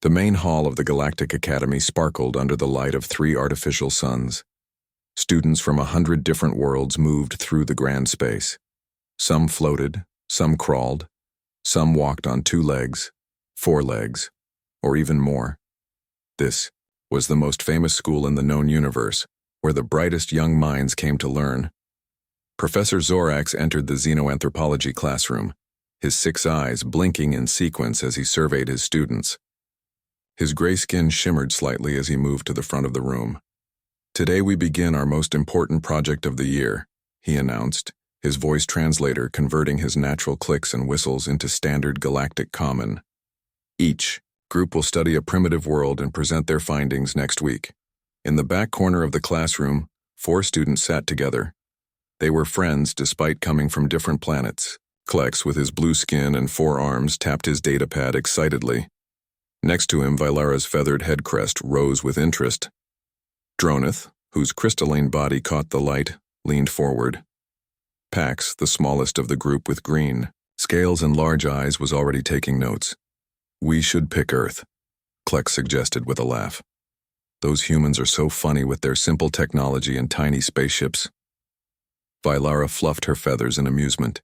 The main hall of the Galactic Academy sparkled under the light of 3 artificial suns. Students from 100 different worlds moved through the grand space. Some floated, some crawled, some walked on 2 legs, 4 legs, or even more. This was the most famous school in the known universe, where the brightest young minds came to learn. Professor Zorax entered the xenoanthropology classroom, his 6 eyes blinking in sequence as he surveyed his students. His gray skin shimmered slightly as he moved to the front of the room. "Today we begin our most important project of the year," he announced, his voice translator converting his natural clicks and whistles into standard galactic common. "Each group will study a primitive world and present their findings next week." In the back corner of the classroom, 4 students sat together. They were friends despite coming from different planets. Klex, with his blue skin and 4 arms, tapped his datapad excitedly. Next to him, Vilara's feathered head crest rose with interest. Droneth, whose crystalline body caught the light, leaned forward. Pax, the smallest of the group with green scales and large eyes, was already taking notes. "We should pick Earth," Klex suggested with a laugh. "Those humans are so funny with their simple technology and tiny spaceships." Vilara fluffed her feathers in amusement.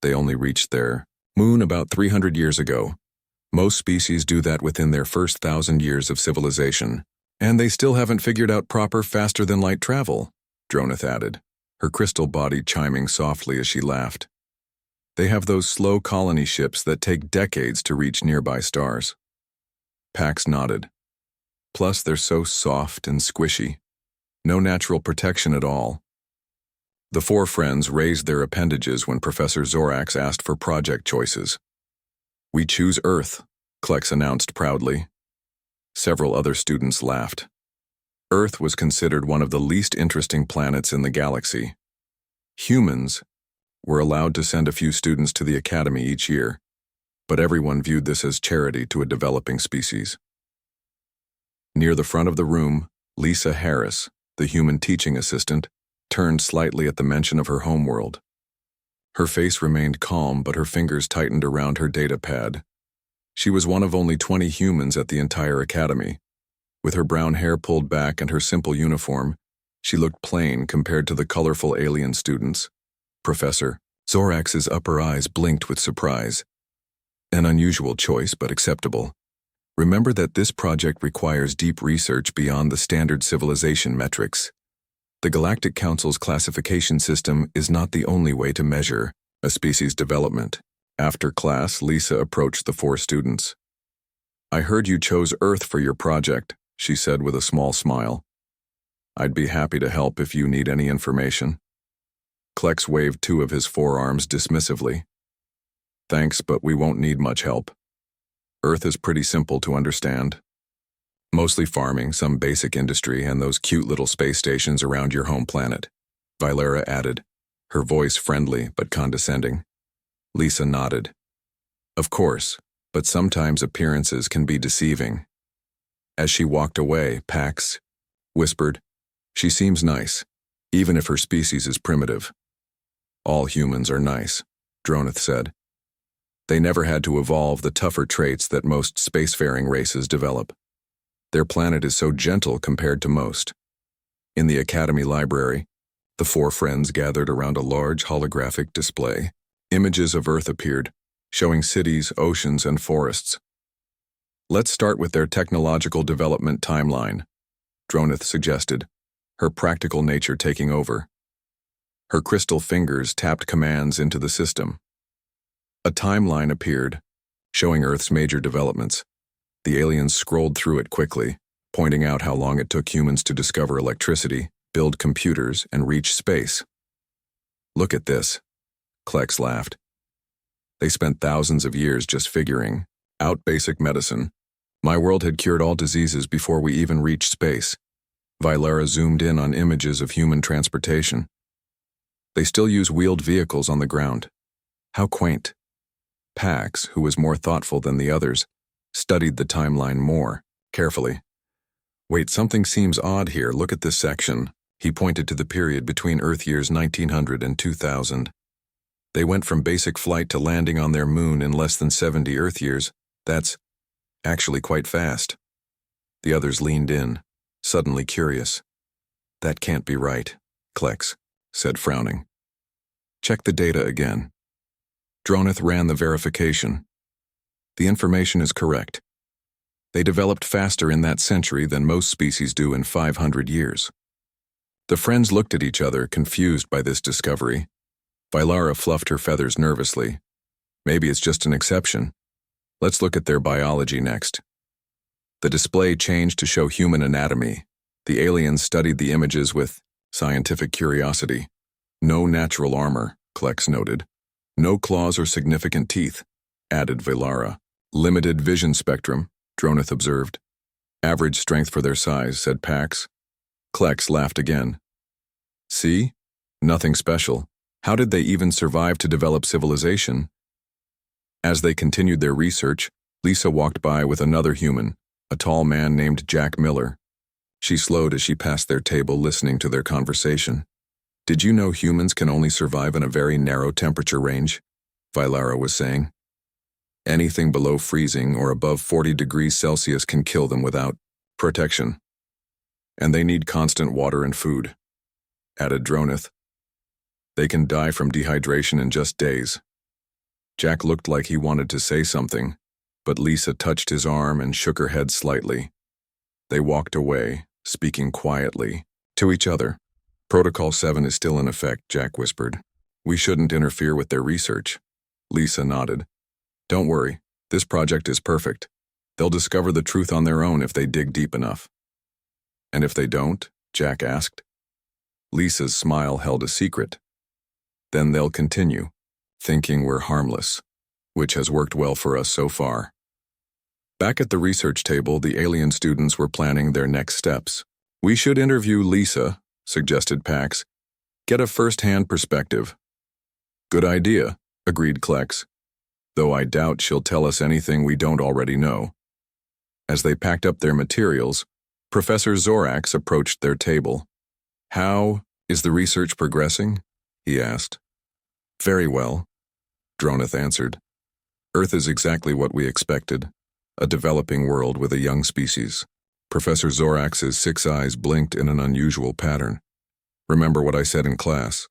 "They only reached their moon about 300 years ago. Most species do that within their first 1,000 years of civilization. And they still haven't figured out proper faster-than-light travel," Droneth added, her crystal body chiming softly as she laughed. "They have those slow colony ships that take decades to reach nearby stars." Pax nodded. "Plus, they're so soft and squishy. No natural protection at all." The 4 friends raised their appendages when Professor Zorax asked for project choices. "We choose Earth," Klex announced proudly. Several other students laughed. Earth was considered one of the least interesting planets in the galaxy. Humans were allowed to send a few students to the academy each year, but everyone viewed this as charity to a developing species. Near the front of the room, Lisa Harris, the human teaching assistant, turned slightly at the mention of her homeworld. Her face remained calm, but her fingers tightened around her datapad. She was one of only 20 humans at the entire academy. With her brown hair pulled back and her simple uniform, she looked plain compared to the colorful alien students. Professor Zorax's upper eyes blinked with surprise. "An unusual choice, but acceptable. Remember that this project requires deep research beyond the standard civilization metrics. The Galactic Council's classification system is not the only way to measure a species' development." After class, Lisa approached the 4 students. "I heard you chose Earth for your project," she said with a small smile. "I'd be happy to help if you need any information." Klex waved 2 of his 4 arms dismissively. "Thanks, but we won't need much help. Earth is pretty simple to understand. Mostly farming, some basic industry, and those cute little space stations around your home planet," Vilara added, her voice friendly but condescending. Lisa nodded. "Of course, but sometimes appearances can be deceiving." As she walked away, Pax whispered, "She seems nice, even if her species is primitive." "All humans are nice," Droneth said. "They never had to evolve the tougher traits that most spacefaring races develop. Their planet is so gentle compared to most." In the Academy library, the 4 friends gathered around a large holographic display. Images of Earth appeared, showing cities, oceans, and forests. "Let's start with their technological development timeline," Droneth suggested, her practical nature taking over. Her crystal fingers tapped commands into the system. A timeline appeared, showing Earth's major developments. The aliens scrolled through it quickly, pointing out how long it took humans to discover electricity, build computers, and reach space. "Look at this," Klex laughed. "They spent thousands of years just figuring out basic medicine. My world had cured all diseases before we even reached space." Vilara zoomed in on images of human transportation. "They still use wheeled vehicles on the ground. How quaint." Pax, who was more thoughtful than the others, studied the timeline more carefully. "Wait, something seems odd here. Look at this section." He pointed to the period between Earth years 1900 and 2000. "They went from basic flight to landing on their moon in less than 70 Earth years. That's..." Actually quite fast. The others leaned in, suddenly curious. That can't be right, Klex said, frowning. Check the data again. Droneth ran the verification. The information is correct. They developed faster in that century than most species do in 500 years. The friends looked at each other, confused by this discovery. Vylara fluffed her feathers nervously. Maybe it's just an exception. Let's look at their biology next. The display changed to show human anatomy. The aliens studied the images with scientific curiosity. No natural armor, Klex noted. No claws or significant teeth, added Vylara. Limited vision spectrum, Droneth observed. Average strength for their size, said Pax. Klex laughed again. See? Nothing special. How did they even survive to develop civilization? As they continued their research, Lisa walked by with another human, a tall man named Jack Miller. She slowed as she passed their table, listening to their conversation. Did you know humans can only survive in a very narrow temperature range? Vylara was saying. Anything below freezing or above 40 degrees Celsius can kill them without protection. And they need constant water and food, added Droneth. They can die from dehydration in just days. Jack looked like he wanted to say something, but Lisa touched his arm and shook her head slightly. They walked away, speaking quietly to each other. Protocol 7 is still in effect, Jack whispered. We shouldn't interfere with their research. Lisa nodded. Don't worry, this project is perfect. They'll discover the truth on their own if they dig deep enough. And if they don't? Jack asked. Lisa's smile held a secret. Then they'll continue, thinking we're harmless, which has worked well for us so far. Back at the research table, the alien students were planning their next steps. We should interview Lisa, suggested Pax. Get a first-hand perspective. Good idea, agreed Klex, though I doubt she'll tell us anything we don't already know. As they packed up their materials, Professor Zorax approached their table. How is the research progressing? He asked. Very well, Droneth answered. Earth is exactly what we expected, a developing world with a young species. Professor Zorax's 6 eyes blinked in an unusual pattern. Remember what I said in class.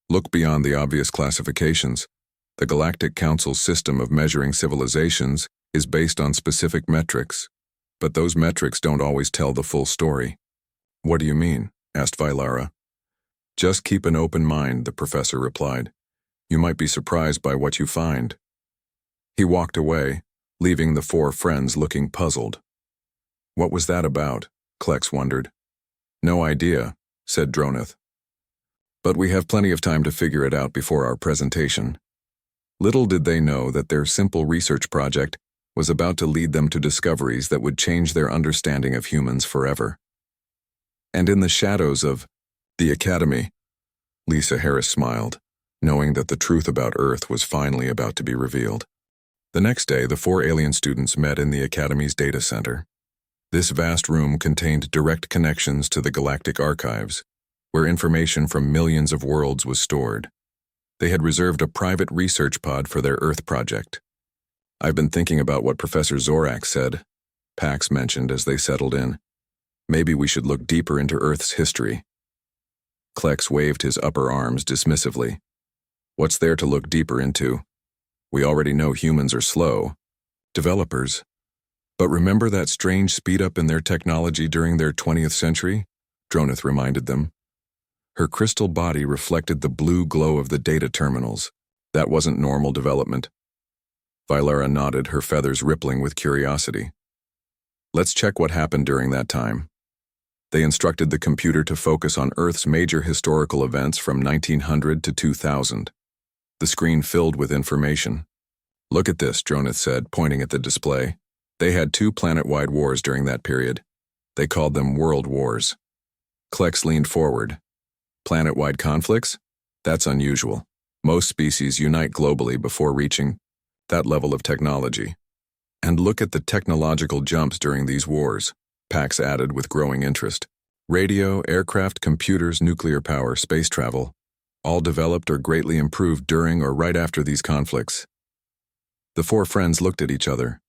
Look beyond the obvious classifications. The Galactic Council's system of measuring civilizations is based on specific metrics, but those metrics don't always tell the full story. What do you mean? Asked Vylara. Just keep an open mind, the professor replied. You might be surprised by what you find. He walked away, leaving the 4 friends looking puzzled. What was that about? Klex wondered. No idea, said Droneth. But we have plenty of time to figure it out before our presentation. Little did they know that their simple research project was about to lead them to discoveries that would change their understanding of humans forever. And in the shadows of the Academy, Lisa Harris smiled, knowing that the truth about Earth was finally about to be revealed. The next day, the 4 alien students met in the Academy's data center. This vast room contained direct connections to the galactic archives, where information from millions of worlds was stored. They had reserved a private research pod for their Earth project. I've been thinking about what Professor Zorax said, Pax mentioned as they settled in. Maybe we should look deeper into Earth's history. Klex waved his upper arms dismissively. What's there to look deeper into? We already know humans are slow. Developers. But remember that strange speed-up in their technology during their 20th century? Droneth reminded them. Her crystal body reflected the blue glow of the data terminals. That wasn't normal development. Vylara nodded, her feathers rippling with curiosity. Let's check what happened during that time. They instructed the computer to focus on Earth's major historical events from 1900 to 2000. The screen filled with information. Look at this, Droneth said, pointing at the display. They had 2 planet-wide wars during that period. They called them world wars. Klex leaned forward. Planet-wide conflicts? That's unusual. Most species unite globally before reaching that level of technology. And look at the technological jumps during these wars, Pax added with growing interest. Radio, aircraft, computers, nuclear power, space travel, all developed or greatly improved during or right after these conflicts. The 4 friends looked at each other.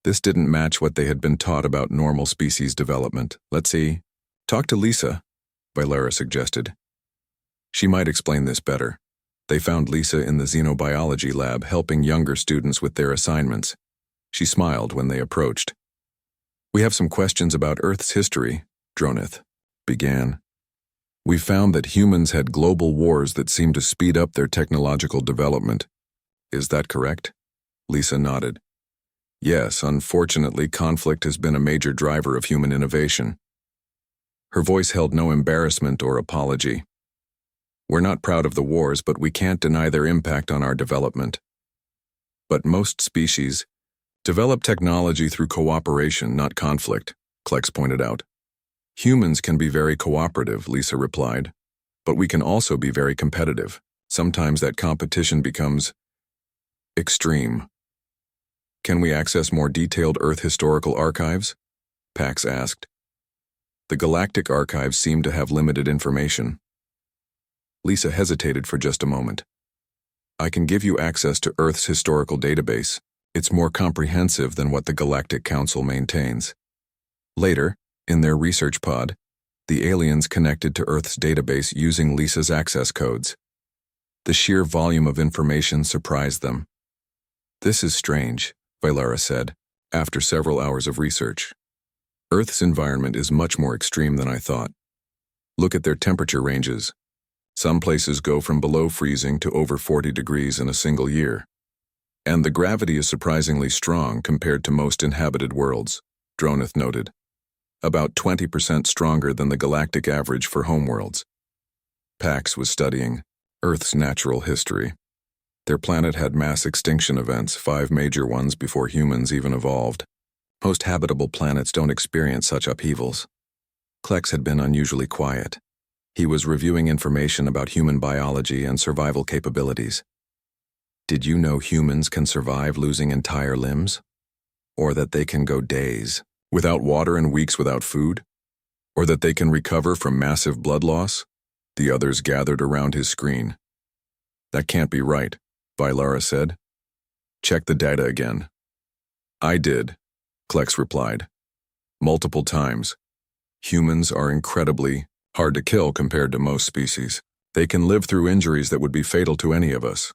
This didn't match what they had been taught about normal species development. Let's see. Talk to Lisa, Valara suggested. She might explain this better. They found Lisa in the xenobiology lab helping younger students with their assignments. She smiled when they approached. We have some questions about Earth's history, Dronith began. We found that humans had global wars that seemed to speed up their technological development. Is that correct? Lisa nodded. Yes, unfortunately, conflict has been a major driver of human innovation. Her voice held no embarrassment or apology. We're not proud of the wars, but we can't deny their impact on our development. But most species develop technology through cooperation, not conflict, Klex pointed out. Humans can be very cooperative, Lisa replied, but we can also be very competitive. Sometimes that competition becomes extreme. Can we access more detailed Earth historical archives? Pax asked. The galactic archives seem to have limited information. Lisa hesitated for just a moment. I can give you access to Earth's historical database. It's more comprehensive than what the Galactic Council maintains. Later, in their research pod, the aliens connected to Earth's database using Lisa's access codes. The sheer volume of information surprised them. This is strange, Valara said, after several hours of research. Earth's environment is much more extreme than I thought. Look at their temperature ranges. Some places go from below freezing to over 40 degrees in a single year. And the gravity is surprisingly strong compared to most inhabited worlds, Dronith noted. About 20% stronger than the galactic average for homeworlds. Pax was studying Earth's natural history. Their planet had mass extinction events, 5 major ones before humans even evolved. Most habitable planets don't experience such upheavals. Klex had been unusually quiet. He was reviewing information about human biology and survival capabilities. Did you know humans can survive losing entire limbs? Or that they can go days without water and weeks without food? Or that they can recover from massive blood loss? The others gathered around his screen. That can't be right, Valara said. Check the data again. I did, Klex replied. Multiple times. Humans are incredibly hard to kill compared to most species. They can live through injuries that would be fatal to any of us.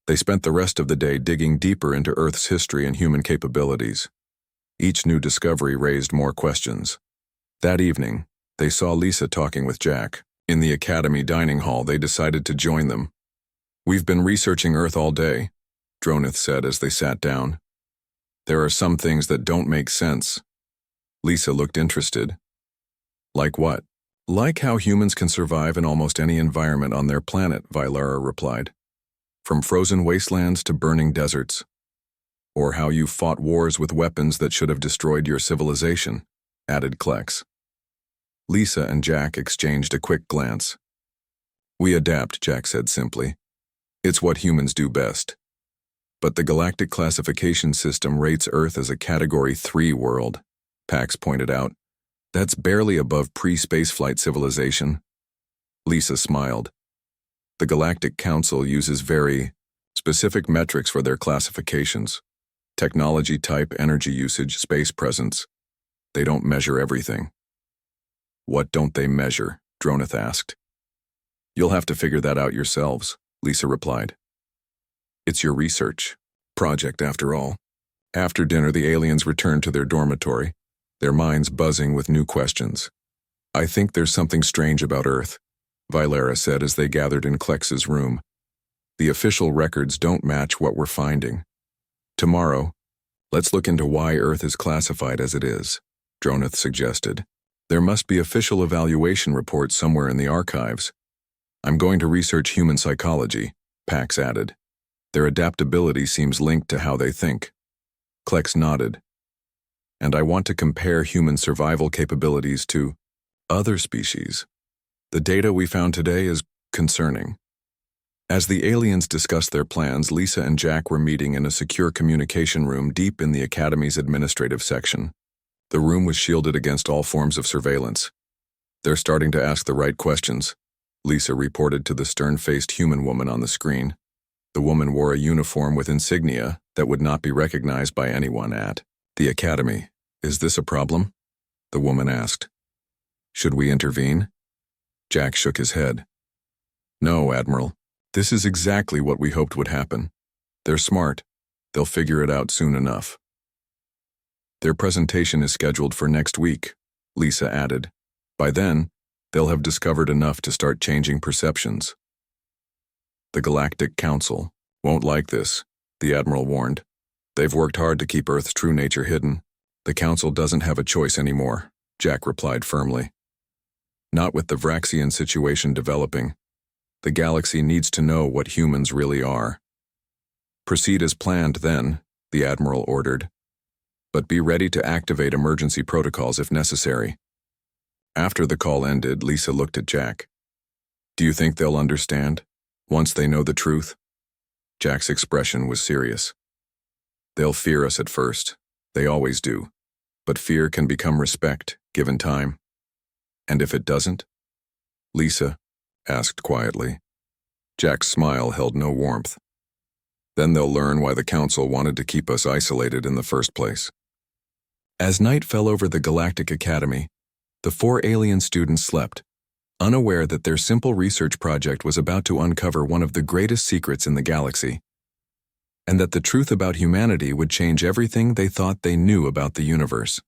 They spent the rest of the day digging deeper into Earth's history and human capabilities. Each new discovery raised more questions. That evening, they saw Lisa talking with Jack. In the Academy dining hall, they decided to join them. We've been researching Earth all day, Dronith said as they sat down. There are some things that don't make sense. Lisa looked interested. Like what? Like how humans can survive in almost any environment on their planet, Valara replied. From frozen wastelands to burning deserts. Or how you fought wars with weapons that should have destroyed your civilization, added Klex. Lisa and Jack exchanged a quick glance. We adapt, Jack said simply. It's what humans do best. But the galactic classification system rates Earth as a Category 3 world, Pax pointed out. That's barely above pre-spaceflight civilization. Lisa smiled. The Galactic Council uses very specific metrics for their classifications. Technology type, energy usage, space presence. They don't measure everything. What don't they measure? Dronith asked. You'll have to figure that out yourselves, Lisa replied. It's your research project after all. After dinner, the aliens returned to their dormitory, their minds buzzing with new questions. I think there's something strange about Earth, Valara said as they gathered in Klex's room. The official records don't match what we're finding. Tomorrow, let's look into why Earth is classified as it is, Dronith suggested. There must be official evaluation reports somewhere in the archives. I'm going to research human psychology, Pax added. Their adaptability seems linked to how they think. Klex nodded. And I want to compare human survival capabilities to other species. The data we found today is concerning. As the aliens discussed their plans, Lisa and Jack were meeting in a secure communication room deep in the Academy's administrative section. The room was shielded against all forms of surveillance. They're starting to ask the right questions, Lisa reported to the stern-faced human woman on the screen. The woman wore a uniform with insignia that would not be recognized by anyone at The Academy. Is this a problem? The woman asked. Should we intervene? Jack shook his head. No, Admiral. This is exactly what we hoped would happen. They're smart. They'll figure it out soon enough. Their presentation is scheduled for next week, Lisa added. By then, they'll have discovered enough to start changing perceptions. The Galactic Council won't like this, the Admiral warned. They've worked hard to keep Earth's true nature hidden. The Council doesn't have a choice anymore, Jack replied firmly. Not with the Vraxian situation developing. The galaxy needs to know what humans really are. Proceed as planned then, the Admiral ordered. But be ready to activate emergency protocols if necessary. After the call ended, Lisa looked at Jack. Do you think they'll understand, once they know the truth? Jack's expression was serious. They'll fear us at first. They always do. But fear can become respect, given time. And if it doesn't? Lisa asked quietly. Jack's smile held no warmth. Then they'll learn why the Council wanted to keep us isolated in the first place. As night fell over the Galactic Academy, the 4 alien students slept, unaware that their simple research project was about to uncover one of the greatest secrets in the galaxy, and that the truth about humanity would change everything they thought they knew about the universe.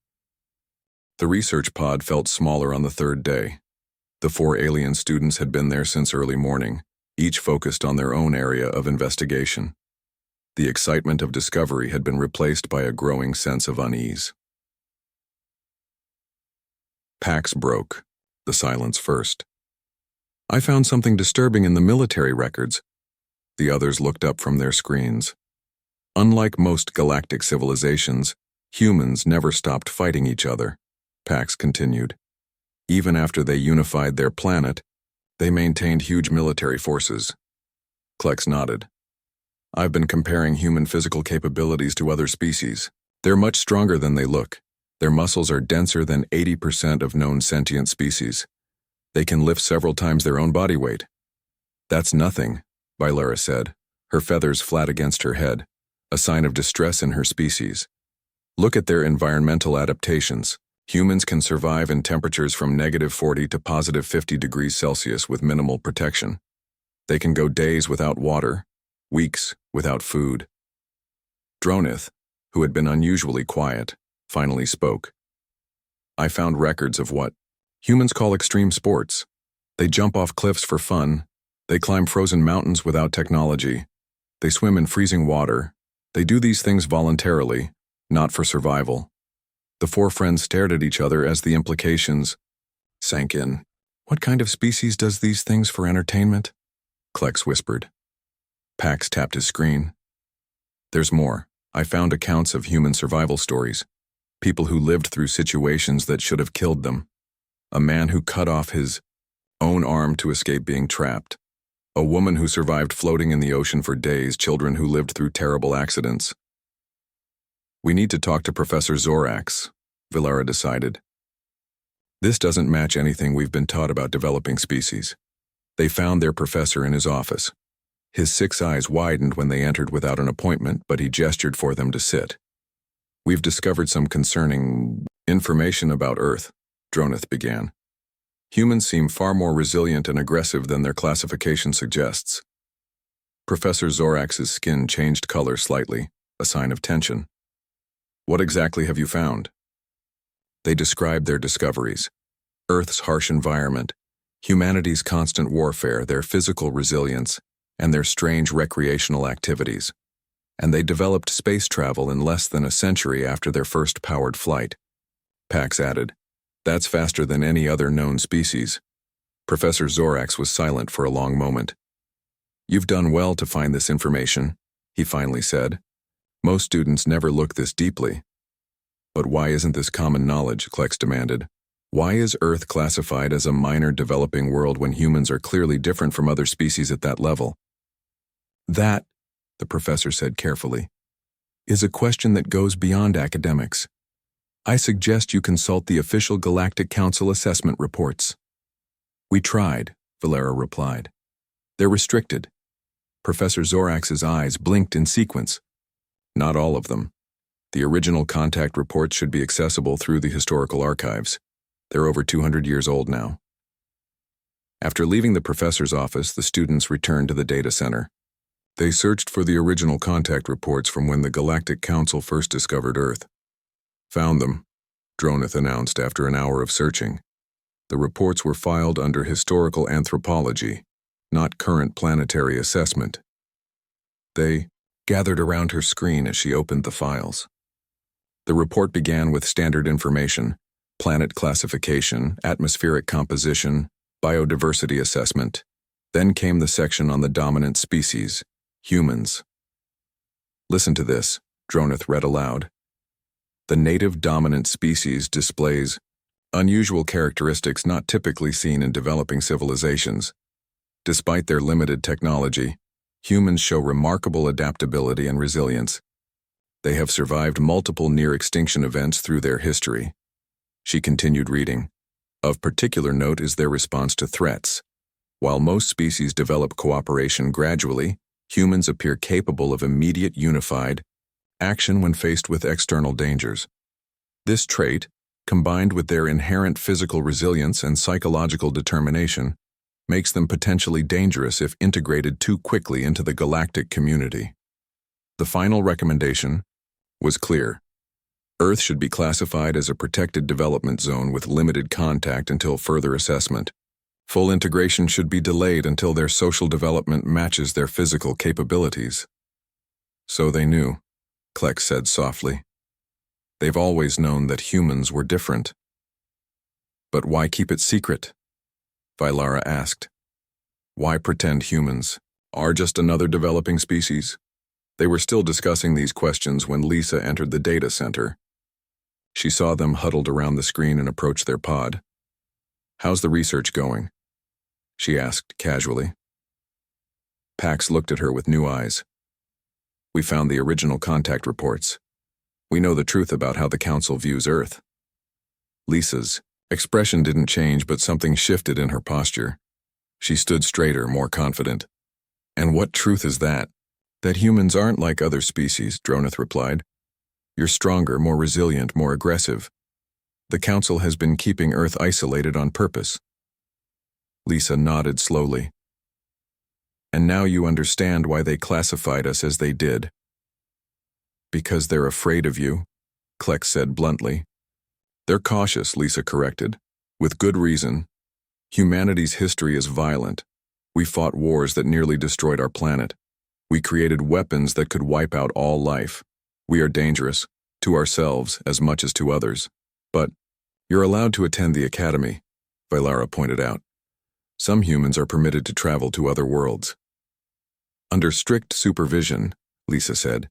The research pod felt smaller on the 3rd day. The 4 alien students had been there since early morning, each focused on their own area of investigation. The excitement of discovery had been replaced by a growing sense of unease. Pax broke, the silence first. I found something disturbing in the military records. The others looked up from their screens. Unlike most galactic civilizations, humans never stopped fighting each other, Pax continued. Even after they unified their planet, they maintained huge military forces. Klex nodded. I've been comparing human physical capabilities to other species. They're much stronger than they look. Their muscles are denser than 80% of known sentient species. They can lift several times their own body weight. That's nothing, Vilara said, her feathers flat against her head, a sign of distress in her species. Look at their environmental adaptations. Humans can survive in temperatures from -40 to +50 degrees Celsius with minimal protection. They can go days without water, weeks without food. Dronith, who had been unusually quiet, finally spoke. I found records of what humans call extreme sports. They jump off cliffs for fun. They climb frozen mountains without technology. They swim in freezing water. They do these things voluntarily, not for survival. The 4 friends stared at each other as the implications sank in. What kind of species does these things for entertainment? Klex whispered. Pax tapped his screen. There's more. I found accounts of human survival stories. People who lived through situations that should have killed them. A man who cut off his own arm to escape being trapped. A woman who survived floating in the ocean for days, children who lived through terrible accidents. We need to talk to Professor Zorax, Vilara decided. This doesn't match anything we've been taught about developing species. They found their professor in his office. His 6 eyes widened when they entered without an appointment, but he gestured for them to sit. We've discovered some concerning information about Earth, Dronith began. Humans seem far more resilient and aggressive than their classification suggests. Professor Zorax's skin changed color slightly, a sign of tension. What exactly have you found? They described their discoveries. Earth's harsh environment, humanity's constant warfare, their physical resilience, and their strange recreational activities. And they developed space travel in less than a century after their first powered flight. Pax added, That's faster than any other known species. Professor Zorax was silent for a long moment. You've done well to find this information, he finally said. Most students never look this deeply. But why isn't this common knowledge, Klex demanded. Why is Earth classified as a minor developing world when humans are clearly different from other species at that level? That, the professor said carefully, is a question that goes beyond academics. I suggest you consult the official Galactic Council assessment reports. We tried, Vilara replied. They're restricted. Professor Zorax's eyes blinked in sequence. Not all of them. The original contact reports should be accessible through the historical archives. They're over 200 years old now. After leaving the professor's office, the students returned to the data center. They searched for the original contact reports from when the Galactic Council first discovered Earth. Found them, Droneth announced after an hour of searching. The reports were filed under historical anthropology, not current planetary assessment. They gathered around her screen as she opened the files. The report began with standard information: planet classification, atmospheric composition, biodiversity assessment. Then came the section on the dominant species, humans. Listen to this, Droneth read aloud. The native dominant species displays unusual characteristics not typically seen in developing civilizations. Despite their limited technology, humans show remarkable adaptability and resilience. They have survived multiple near-extinction events through their history. She continued reading. Of particular note is their response to threats. While most species develop cooperation gradually, humans appear capable of immediate unified action when faced with external dangers. This trait, combined with their inherent physical resilience and psychological determination, makes them potentially dangerous if integrated too quickly into the galactic community. The final recommendation was clear. Earth should be classified as a protected development zone with limited contact until further assessment. Full integration should be delayed until their social development matches their physical capabilities. So they knew, Klex said softly. They've always known that humans were different. But why keep it secret? Vylara asked. Why pretend humans are just another developing species? They were still discussing these questions when Lisa entered the data center. She saw them huddled around the screen and approached their pod. How's the research going? She asked casually. Pax looked at her with new eyes. We found the original contact reports. We know the truth about how the Council views Earth. Lisa's expression didn't change, but something shifted in her posture. She stood straighter, more confident. And what truth is that? That humans aren't like other species, Droneth replied. You're stronger, more resilient, more aggressive. The Council has been keeping Earth isolated on purpose. Lisa nodded slowly. And now you understand why they classified us as they did. Because they're afraid of you, Klex said bluntly. They're cautious, Lisa corrected. With good reason. Humanity's history is violent. We fought wars that nearly destroyed our planet. We created weapons that could wipe out all life. We are dangerous, to ourselves as much as to others. But you're allowed to attend the academy, Vylara pointed out. Some humans are permitted to travel to other worlds. Under strict supervision, Lisa said,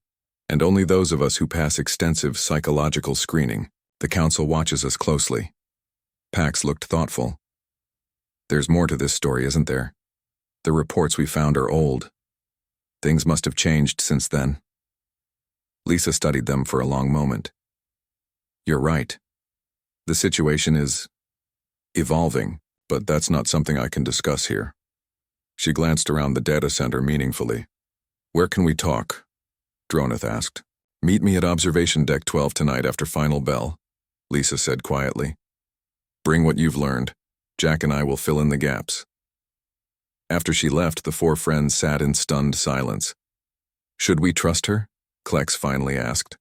and only those of us who pass extensive psychological screening. The Council watches us closely. Pax looked thoughtful. There's more to this story, isn't there? The reports we found are old. Things must have changed since then. Lisa studied them for a long moment. You're right. The situation is evolving, but that's not something I can discuss here. She glanced around the data center meaningfully. Where can we talk? Droneth asked. Meet me at Observation Deck 12 tonight after final bell, Lisa said quietly. Bring what you've learned. Jack and I will fill in the gaps. After she left, the four friends sat in stunned silence. Should we trust her? Klex finally asked.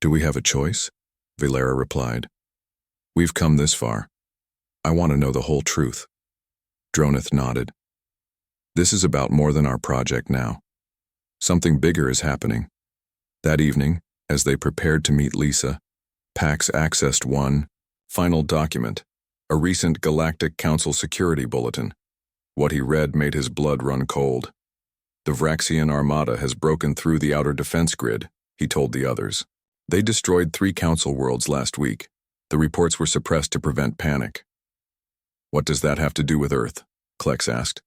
Do we have a choice? Vylara replied. We've come this far. I want to know the whole truth. Droneth nodded. This is about more than our project now. Something bigger is happening. That evening, as they prepared to meet Lisa, Pax accessed one final document, a recent Galactic Council security bulletin. What he read made his blood run cold. The Vraxian Armada has broken through the outer defense grid, he told the others. They destroyed 3 Council worlds last week. The reports were suppressed to prevent panic. What does that have to do with Earth? Klex asked.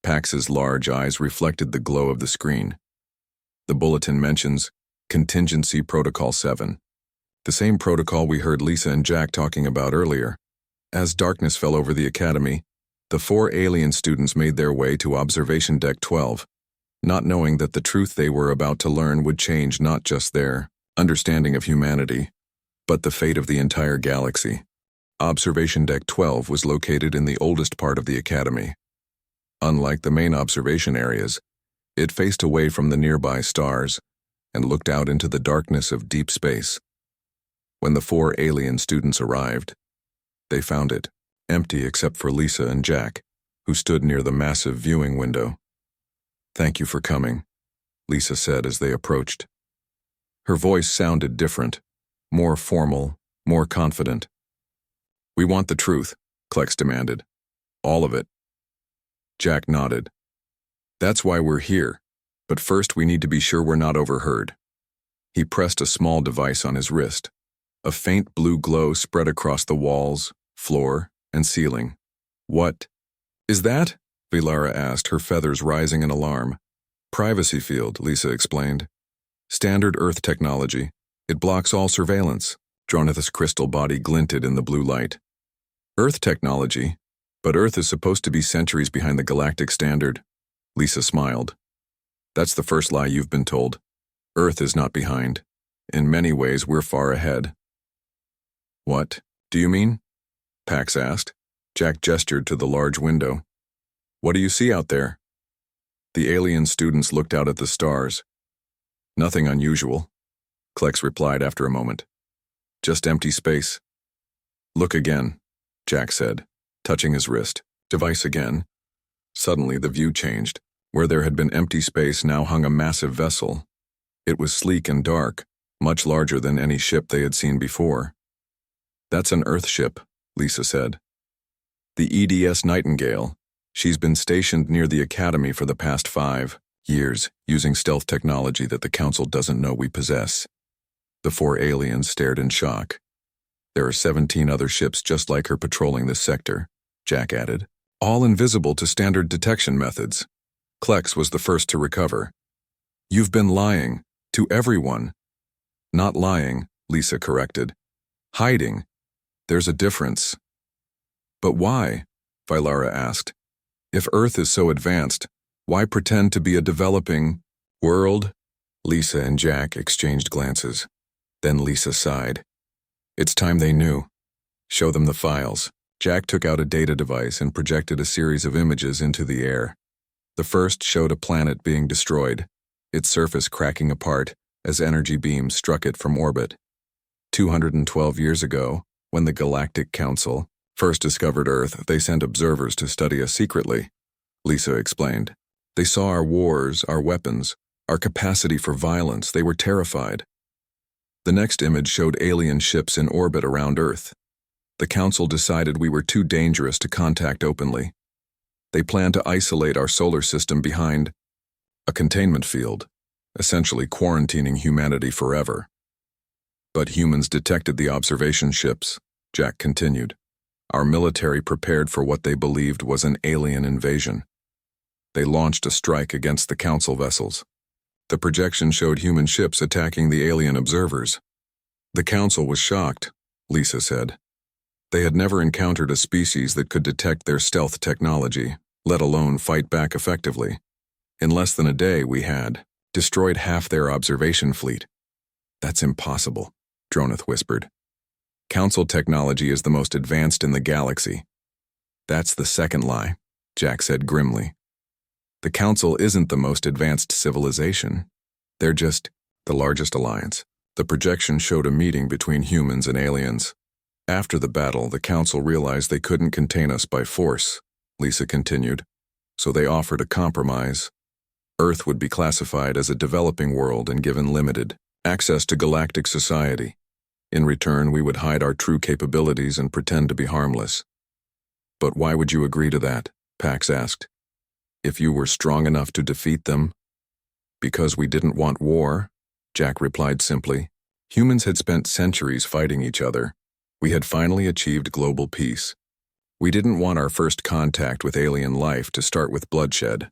Pax's large eyes reflected the glow of the screen. The bulletin mentions Contingency Protocol 7, the same protocol we heard Lisa and Jack talking about earlier. As darkness fell over the academy, the 4 alien students made their way to Observation Deck 12, not knowing that the truth they were about to learn would change not just their understanding of humanity, but the fate of the entire galaxy. Observation Deck 12 was located in the oldest part of the Academy. Unlike the main observation areas, it faced away from the nearby stars and looked out into the darkness of deep space. When the 4 alien students arrived, they found it empty except for Lisa and Jack, who stood near the massive viewing window. "Thank you for coming," Lisa said as they approached. Her voice sounded different, more formal, more confident. "We want the truth," Klex demanded. "All of it." Jack nodded. "That's why we're here, but first we need to be sure we're not overheard." He pressed a small device on his wrist. A faint blue glow spread across the walls, floor, and ceiling. "What is that?" Vilara asked, her feathers rising in alarm. "Privacy field," Lisa explained. "Standard Earth technology. It blocks all surveillance." Dronith's crystal body glinted in the blue light. "Earth technology? But Earth is supposed to be centuries behind the galactic standard." Lisa smiled. "That's the first lie you've been told. Earth is not behind. In many ways, we're far ahead." "What do you mean?" Pax asked. Jack gestured to the large window. "What do you see out there?" The alien students looked out at the stars. "Nothing unusual," Klex replied after a moment. "Just empty space." "Look again," Jack said, touching his wrist. Device again. Suddenly the view changed. Where there had been empty space now hung a massive vessel. It was sleek and dark, much larger than any ship they had seen before. "That's an Earth ship," Lisa said. "The EDS Nightingale. She's been stationed near the Academy for the past 5 years, using stealth technology that the Council doesn't know we possess." The 4 aliens stared in shock. "There are 17 other ships just like her patrolling this sector," Jack added, "all invisible to standard detection methods." Klex was the first to recover. "You've been lying. To everyone." "Not lying," Lisa corrected. "Hiding. There's a difference." "But why?" Vilara asked. "If Earth is so advanced, why pretend to be a developing world?" Lisa and Jack exchanged glances. Then Lisa sighed. "It's time they knew. Show them the files." Jack took out a data device and projected a series of images into the air. The first showed a planet being destroyed, its surface cracking apart as energy beams struck it from orbit. 212 years ago, when the Galactic Council first discovered Earth, they sent observers to study us secretly, Lisa explained. "They saw our wars, our weapons, our capacity for violence. They were terrified." The next image showed alien ships in orbit around Earth. The Council decided we were too dangerous to contact openly. They planned to isolate our solar system behind a containment field, essentially quarantining humanity forever. "But humans detected the observation ships," Jack continued. "Our military prepared for what they believed was an alien invasion. They launched a strike against the Council vessels. The projection showed human ships attacking the alien observers. The Council was shocked," Lisa said. They had never encountered a species that could detect their stealth technology, let alone fight back effectively. In less than a day, we had destroyed half their observation fleet. "That's impossible," Dronith whispered. "Council technology is the most advanced in the galaxy." "That's the second lie," Jack said grimly. "The Council isn't the most advanced civilization. They're just the largest alliance." The projection showed a meeting between humans and aliens. "After the battle, the Council realized they couldn't contain us by force," Lisa continued, "so they offered a compromise. Earth would be classified as a developing world and given limited access to galactic society. In return, we would hide our true capabilities and pretend to be harmless." "But why would you agree to that?" Pax asked. "If you were strong enough to defeat them?" "Because we didn't want war," Jack replied simply. "Humans had spent centuries fighting each other. We had finally achieved global peace. We didn't want our first contact with alien life to start with bloodshed.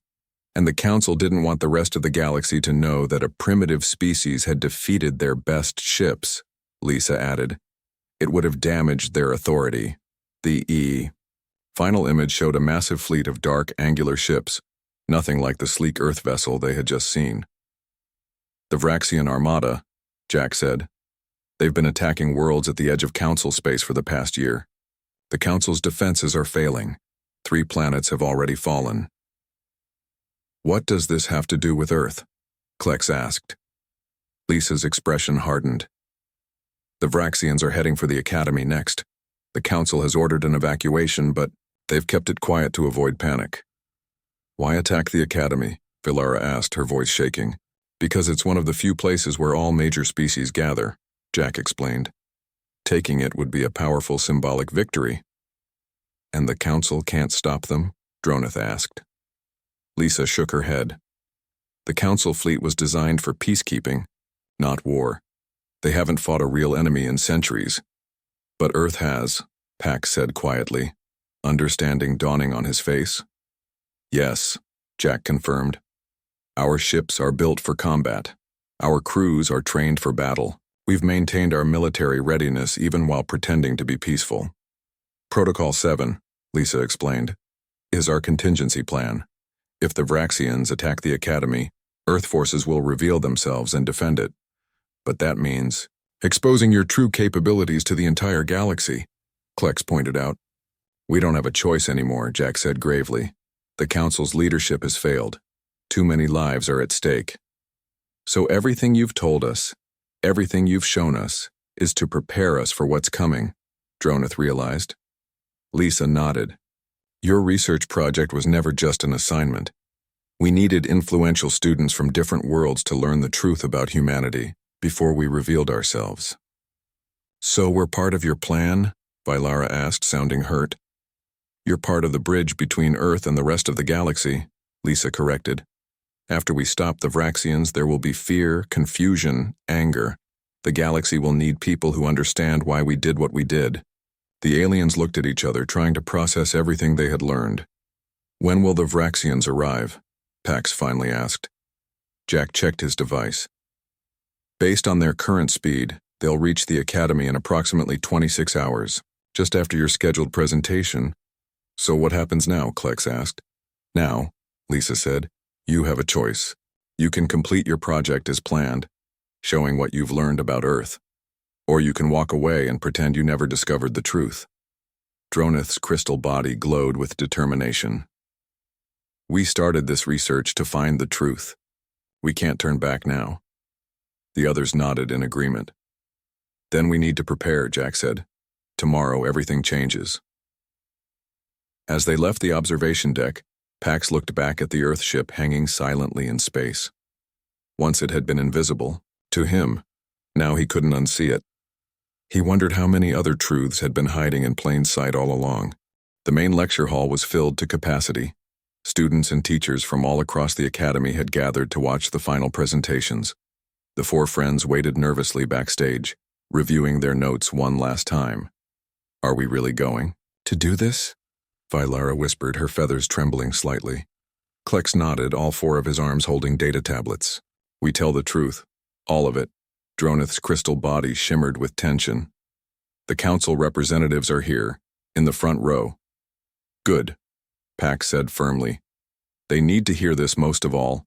And the Council didn't want the rest of the galaxy to know that a primitive species had defeated their best ships," Lisa added. "It would have damaged their authority." The final image showed a massive fleet of dark, angular ships, nothing like the sleek Earth vessel they had just seen. "The Vraxian Armada," Jack said. They've been attacking worlds at the edge of Council space for the past year. The Council's defenses are failing. 3 planets have already fallen. What does this have to do with Earth? Klex asked. Lisa's expression hardened. The Vraxians are heading for the Academy next. The Council has ordered an evacuation, but they've kept it quiet to avoid panic. Why attack the Academy? Valara asked, her voice shaking. Because it's one of the few places where all major species gather, Jack explained. Taking it would be a powerful symbolic victory. And the Council can't stop them? Droneth asked. Lisa shook her head. The Council fleet was designed for peacekeeping, not war. They haven't fought a real enemy in centuries. But Earth has, Pax said quietly, understanding dawning on his face. Yes, Jack confirmed. Our ships are built for combat. Our crews are trained for battle. We've maintained our military readiness even while pretending to be peaceful. Protocol 7, Lisa explained, is our contingency plan. If the Vraxians attack the Academy, Earth forces will reveal themselves and defend it. But that means exposing your true capabilities to the entire galaxy, Klex pointed out. We don't have a choice anymore, Jack said gravely. The Council's leadership has failed. Too many lives are at stake. So everything you've told us, everything you've shown us, is to prepare us for what's coming, Droneth realized. Lisa nodded. Your research project was never just an assignment. We needed influential students from different worlds to learn the truth about humanity before we revealed ourselves. So we're part of your plan? Valara asked, sounding hurt. You're part of the bridge between Earth and the rest of the galaxy, Lisa corrected. After we stop the Vraxians, there will be fear, confusion, anger. The galaxy will need people who understand why we did what we did. The aliens looked at each other, trying to process everything they had learned. When will the Vraxians arrive? Pax finally asked. Jack checked his device. Based on their current speed, they'll reach the Academy in approximately 26 hours, just after your scheduled presentation. So what happens now? Klex asked. Now, Lisa said, you have a choice. You can complete your project as planned, showing what you've learned about Earth. Or you can walk away and pretend you never discovered the truth. Droneth's crystal body glowed with determination. We started this research to find the truth. We can't turn back now. The others nodded in agreement. Then we need to prepare, Jack said. Tomorrow everything changes. As they left the observation deck, Pax looked back at the Earth ship hanging silently in space. Once it had been invisible, to him, now he couldn't unsee it. He wondered how many other truths had been hiding in plain sight all along. The main lecture hall was filled to capacity. Students and teachers from all across the Academy had gathered to watch the final presentations. The 4 friends waited nervously backstage, reviewing their notes one last time. Are we really going to do this? Valara whispered, her feathers trembling slightly. Klex nodded, all 4 of his arms holding data tablets. We tell the truth. All of it. Droneth's crystal body shimmered with tension. The Council representatives are here, in the front row. Good, Pax said firmly. They need to hear this most of all.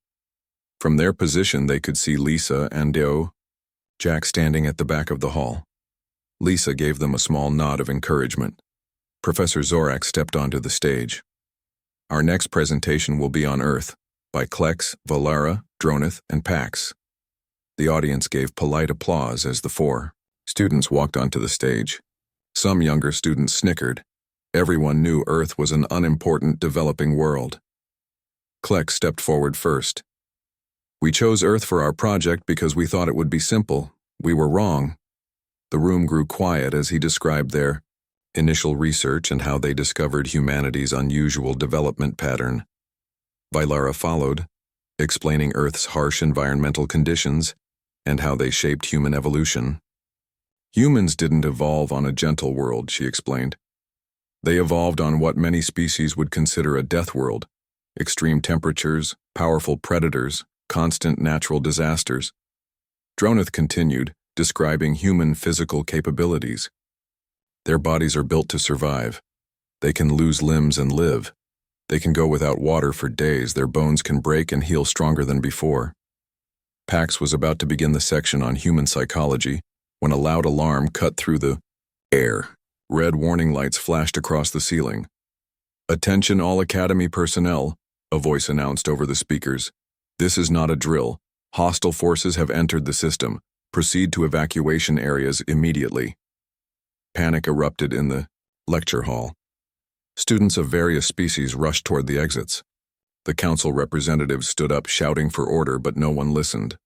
From their position, they could see Lisa and Jack standing at the back of the hall. Lisa gave them a small nod of encouragement. Professor Zorak stepped onto the stage. Our next presentation will be on Earth, by Klex, Valara, Droneth, and Pax. The audience gave polite applause as the 4 students walked onto the stage. Some younger students snickered. Everyone knew Earth was an unimportant developing world. Klex stepped forward first. We chose Earth for our project because we thought it would be simple. We were wrong. The room grew quiet as he described their initial research and how they discovered humanity's unusual development pattern. Valara followed, explaining Earth's harsh environmental conditions and how they shaped human evolution. Humans didn't evolve on a gentle world, she explained. They evolved on what many species would consider a death world: extreme temperatures, powerful predators, constant natural disasters. Droneth continued, describing human physical capabilities. Their bodies are built to survive. They can lose limbs and live. They can go without water for days. Their bones can break and heal stronger than before. Pax was about to begin the section on human psychology when a loud alarm cut through the air. Red warning lights flashed across the ceiling. "Attention all Academy personnel," a voice announced over the speakers. "This is not a drill. Hostile forces have entered the system. Proceed to evacuation areas immediately." Panic erupted in the lecture hall. Students of various species rushed toward the exits. The council representatives stood up shouting for order, but no one listened.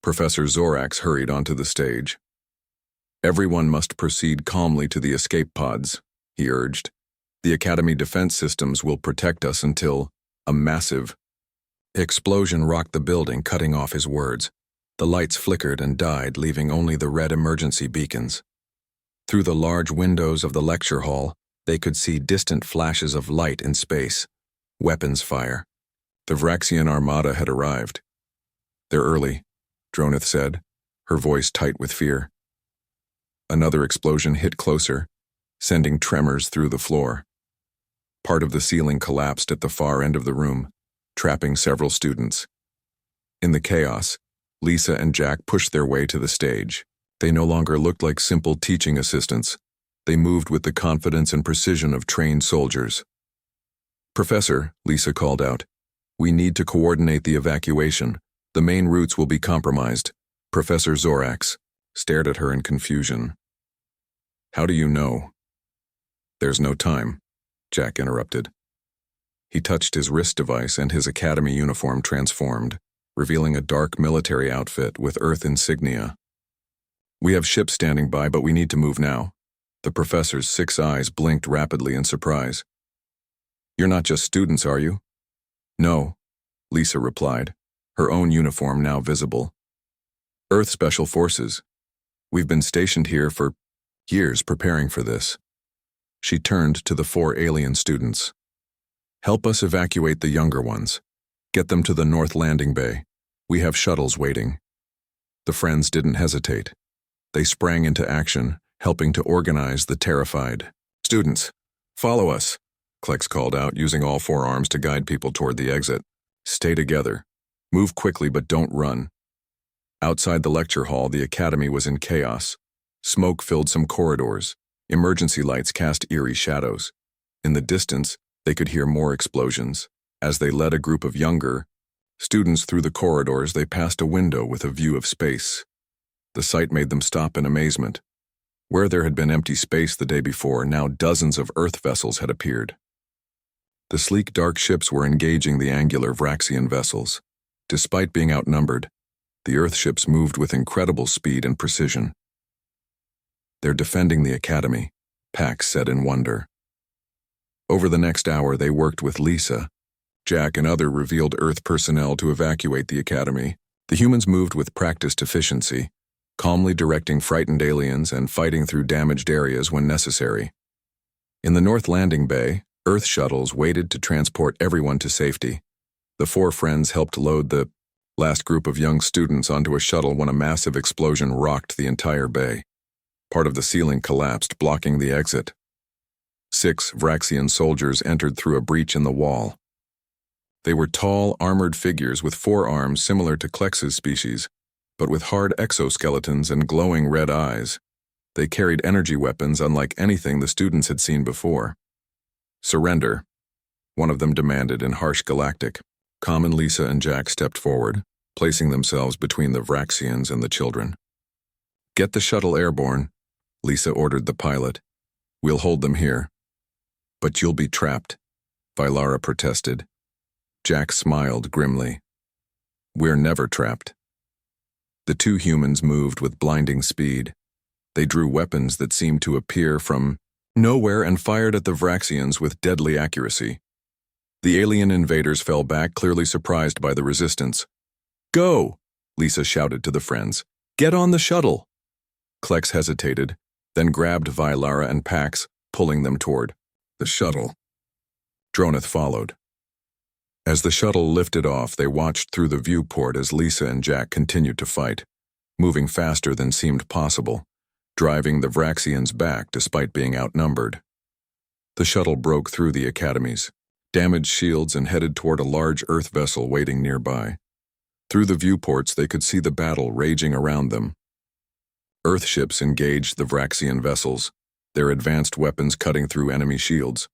Professor Zorax hurried onto the stage. "Everyone must proceed calmly to the escape pods," he urged. "The Academy defense systems will protect us until a massive explosion rocked the building, cutting off his words. The lights flickered and died, leaving only the red emergency beacons. Through the large windows of the lecture hall, they could see distant flashes of light in space. Weapons fire. The Vraxian armada had arrived. "They're early," Droneth said, her voice tight with fear. Another explosion hit closer, sending tremors through the floor. Part of the ceiling collapsed at the far end of the room, trapping several students. In the chaos, Lisa and Jack pushed their way to the stage. They no longer looked like simple teaching assistants. They moved with the confidence and precision of trained soldiers. "Professor," Lisa called out, "we need to coordinate the evacuation. The main routes will be compromised." Professor Zorax stared at her in confusion. "How do you know?" "There's no time," Jack interrupted. He touched his wrist device and his academy uniform transformed, revealing a dark military outfit with Earth insignia. "We have ships standing by, but we need to move now." The professor's 6 eyes blinked rapidly in surprise. "You're not just students, are you?" "No," Lisa replied, her own uniform now visible. "Earth Special Forces. We've been stationed here for years preparing for this." She turned to the 4 alien students. "Help us evacuate the younger ones. Get them to the North Landing Bay. We have shuttles waiting." The friends didn't hesitate. They sprang into action, helping to organize the terrified. "Students, follow us," Klex called out, using all 4 arms to guide people toward the exit. "Stay together. Move quickly, but don't run." Outside the lecture hall, the academy was in chaos. Smoke filled some corridors. Emergency lights cast eerie shadows. In the distance, they could hear more explosions. As they led a group of younger students through the corridors, they passed a window with a view of space. The sight made them stop in amazement. Where there had been empty space the day before, now dozens of Earth vessels had appeared. The sleek dark ships were engaging the angular Vraxian vessels. Despite being outnumbered, the Earth ships moved with incredible speed and precision. "They're defending the Academy," Pax said in wonder. Over the next hour, they worked with Lisa, Jack, and other revealed Earth personnel to evacuate the Academy. The humans moved with practiced efficiency, calmly directing frightened aliens and fighting through damaged areas when necessary. In the North Landing Bay, Earth shuttles waited to transport everyone to safety. The 4 friends helped load the last group of young students onto a shuttle when a massive explosion rocked the entire bay. Part of the ceiling collapsed, blocking the exit. 6 Vraxian soldiers entered through a breach in the wall. They were tall, armored figures with 4 arms similar to Klex's species, but with hard exoskeletons and glowing red eyes. They carried energy weapons unlike anything the students had seen before. "Surrender," one of them demanded in harsh Galactic. Common Lisa and Jack stepped forward, placing themselves between the Vraxians and the children. "Get the shuttle airborne," Lisa ordered the pilot. "We'll hold them here." "But you'll be trapped," Vylara protested. Jack smiled grimly. "We're never trapped." The 2 humans moved with blinding speed. They drew weapons that seemed to appear from nowhere and fired at the Vraxians with deadly accuracy. The alien invaders fell back, clearly surprised by the resistance. "Go!" Lisa shouted to the friends. "Get on the shuttle!" Klex hesitated, then grabbed Vylara and Pax, pulling them toward the shuttle. Droneth followed. As the shuttle lifted off, they watched through the viewport as Lisa and Jack continued to fight, moving faster than seemed possible, driving the Vraxians back despite being outnumbered. The shuttle broke through the academies, damaged shields, and headed toward a large Earth vessel waiting nearby. Through the viewports, they could see the battle raging around them. Earth ships engaged the Vraxian vessels, their advanced weapons cutting through enemy shields.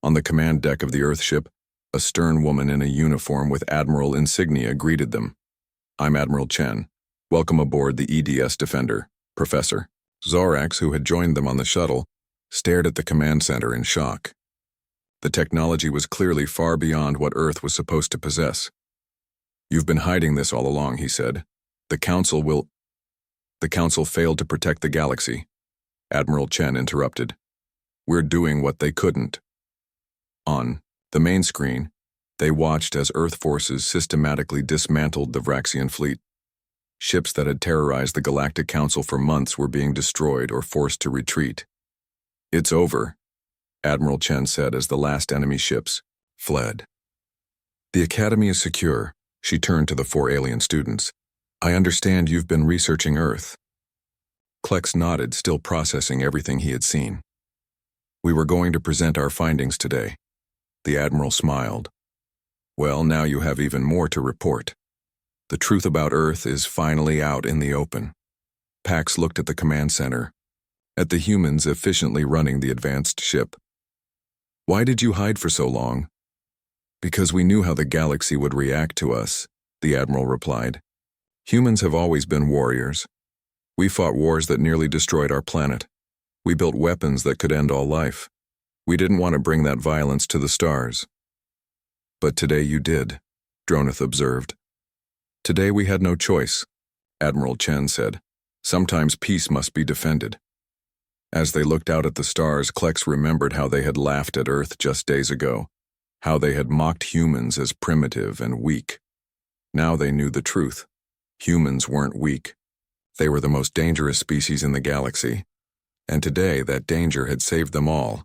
On the command deck of the Earthship, a stern woman in a uniform with Admiral insignia greeted them. "I'm Admiral Chen. Welcome aboard the EDS Defender, Professor." Zorax, who had joined them on the shuttle, stared at the command center in shock. The technology was clearly far beyond what Earth was supposed to possess. "You've been hiding this all along," he said. The Council failed to protect the galaxy." Admiral Chen interrupted. "We're doing what they couldn't." On the main screen, they watched as Earth forces systematically dismantled the Vraxian fleet. Ships that had terrorized the Galactic Council for months were being destroyed or forced to retreat. "It's over," Admiral Chen said as the last enemy ships fled. "The Academy is secure." She turned to the 4 alien students. "I understand you've been researching Earth." Klex nodded, still processing everything he had seen. "We were going to present our findings today." The Admiral smiled. "Well, now you have even more to report. The truth about Earth is finally out in the open." Pax looked at the command center, at the humans efficiently running the advanced ship. "Why did you hide for so long?" "Because we knew how the galaxy would react to us," the Admiral replied. "Humans have always been warriors. We fought wars that nearly destroyed our planet. We built weapons that could end all life. We didn't want to bring that violence to the stars." "But today you did," Droneth observed. "Today we had no choice," Admiral Chen said. "Sometimes peace must be defended." As they looked out at the stars, Klex remembered how they had laughed at Earth just days ago, how they had mocked humans as primitive and weak. Now they knew the truth. Humans weren't weak. They were the most dangerous species in the galaxy, and today that danger had saved them all.